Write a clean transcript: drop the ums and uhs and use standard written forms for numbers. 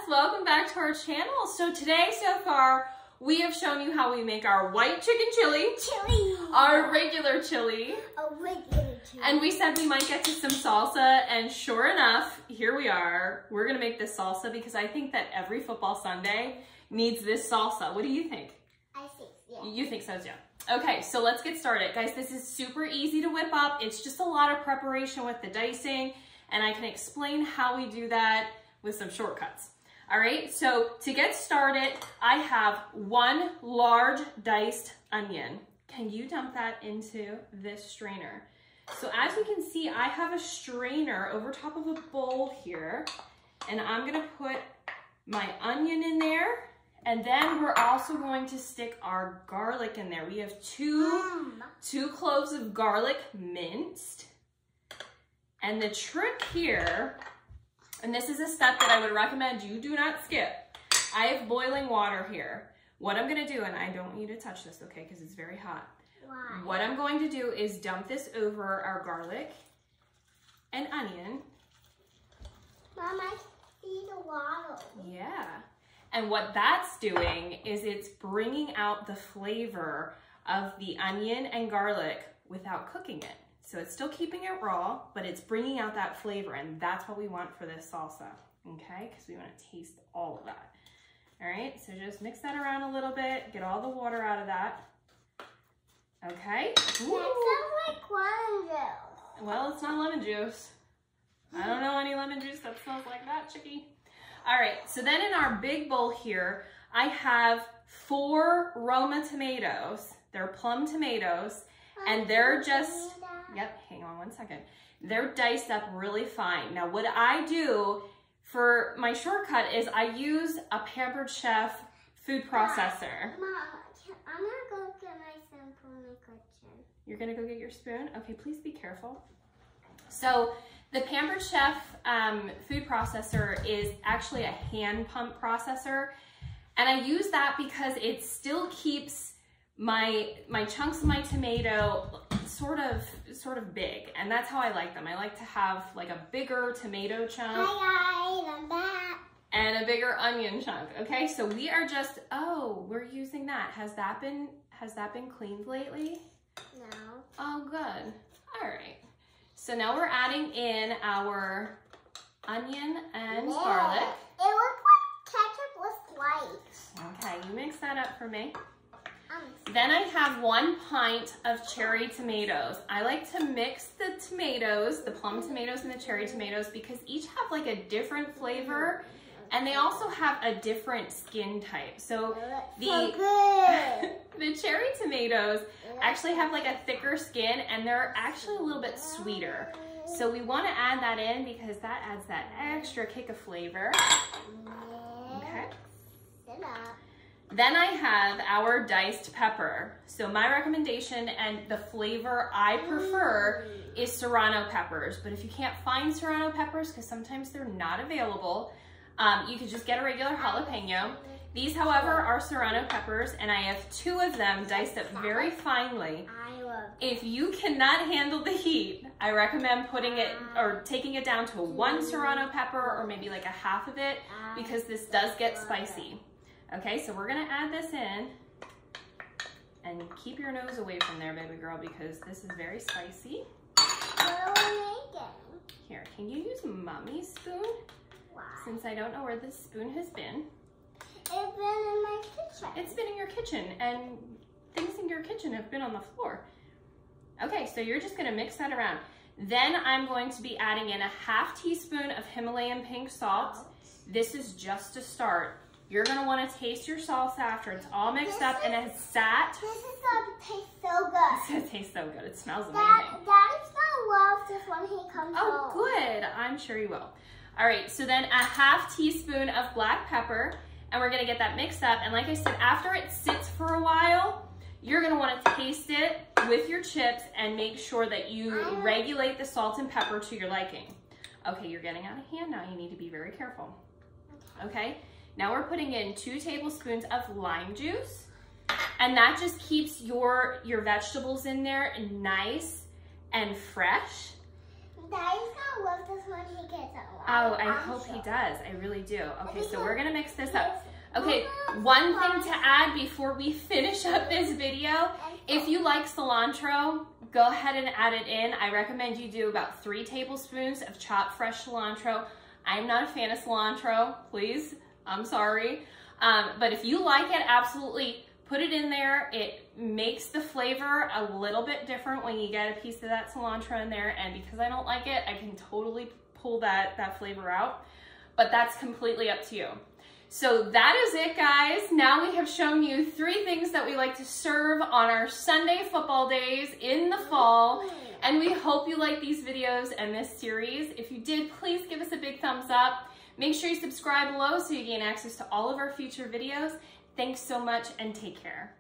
welcome back to our channel. So today, so far, we have shown you how we make our white chicken chili. Our regular chili. And we said we might get to some salsa, and sure enough, here we are. We're gonna make this salsa because I think that every football Sunday needs this salsa. What do you think? I think, yeah. You think so, yeah. Okay, so let's get started. Guys, this is super easy to whip up. It's just a lot of preparation with the dicing, and I can explain how we do that with some shortcuts. All right, so to get started, I have one large diced onion. Can you dump that into this strainer? So as you can see, I have a strainer over top of a bowl here, and I'm gonna put my onion in there, and then we're also going to stick our garlic in there. We have two cloves of garlic minced. And the trick here, and this is a step that I would recommend you do not skip. I have boiling water here. What I'm gonna do, and I don't want you to touch this, okay, because it's very hot. Why? What I'm going to do is dump this over our garlic and onion. Mom, I see the water. Yeah. And what that's doing is it's bringing out the flavor of the onion and garlic without cooking it. So it's still keeping it raw, but it's bringing out that flavor, and that's what we want for this salsa, okay? Because we want to taste all of that. All right, so just mix that around a little bit, get all the water out of that. Okay. That sounds like lemon juice. Well, it's not lemon juice. I don't know any lemon juice that smells like that, chickie. All right, so then in our big bowl here, I have 4 Roma tomatoes. They're plum tomatoes, and they're just, yep, hang on one second. They're diced up really fine. Now, what I do for my shortcut is I use a Pampered Chef food processor. Mom, I'm gonna go get my spoon from the kitchen. You're gonna go get your spoon? Okay, please be careful. So the Pampered Chef food processor is actually a hand pump processor. And I use that because it still keeps my chunks of my tomato sort of big, and that's how I like them. I like to have like a bigger tomato chunk. Hi guys, I'm back. And a bigger onion chunk. Okay, so we are just, oh, we're using that. Has that been cleaned lately? No. Oh, good. All right. So now we're adding in our onion and garlic. It looks like ketchup with flakes. Okay, you mix that up for me. Then I have 1 pint of cherry tomatoes. I like to mix the tomatoes, the plum tomatoes and the cherry tomatoes, because each have like a different flavor, and they also have a different skin type. So the cherry tomatoes actually have like a thicker skin, and they're actually a little bit sweeter. So we want to add that in because that adds that extra kick of flavor. Okay. Then I have our diced pepper. So my recommendation and the flavor I prefer is Serrano peppers. But if you can't find Serrano peppers, because sometimes they're not available, you could just get a regular jalapeno. These, however, are Serrano peppers, and I have 2 of them diced up very finely. If you cannot handle the heat, I recommend putting it or taking it down to 1 Serrano pepper, or maybe like a half of it, because this does get spicy. Okay, so we're gonna add this in, and keep your nose away from there, baby girl, because this is very spicy. What are we making? Here, can you use Mommy's spoon? Why? Since I don't know where this spoon has been. It's been in my kitchen. It's been in your kitchen, and things in your kitchen have been on the floor. Okay, so you're just gonna mix that around. Then I'm going to be adding in a ½ teaspoon of Himalayan pink salt. This is just to start. You're gonna wanna taste your salsa after it's all mixed up and it has sat. This is gonna taste so good. It's gonna taste so good. It smells amazing. Daddy's gonna love this when he comes home. Oh, good. I'm sure you will. All right, so then a ½ teaspoon of black pepper, and we're gonna get that mixed up. And like I said, after it sits for a while, you're gonna wanna taste it with your chips and make sure that you regulate the salt and pepper to your liking. Okay, you're getting out of hand now. You need to be very careful. Okay? Now we're putting in 2 tablespoons of lime juice, and that just keeps your vegetables in there nice and fresh. Daddy's gonna love this when he gets a lot. Oh, I hope he does. I really do. Okay, so we're gonna mix this up. Okay, one thing to add before we finish up this video, if you like cilantro, go ahead and add it in. I recommend you do about 3 tablespoons of chopped fresh cilantro. I'm not a fan of cilantro, please. I'm sorry. But if you like it, absolutely put it in there. It makes the flavor a little bit different when you get a piece of that cilantro in there. And because I don't like it, I can totally pull that flavor out. But that's completely up to you. So that is it, guys. Now we have shown you 3 things that we like to serve on our Sunday football days in the fall. And we hope you like these videos and this series. If you did, please give us a big thumbs up. Make sure you subscribe below so you gain access to all of our future videos. Thanks so much and take care.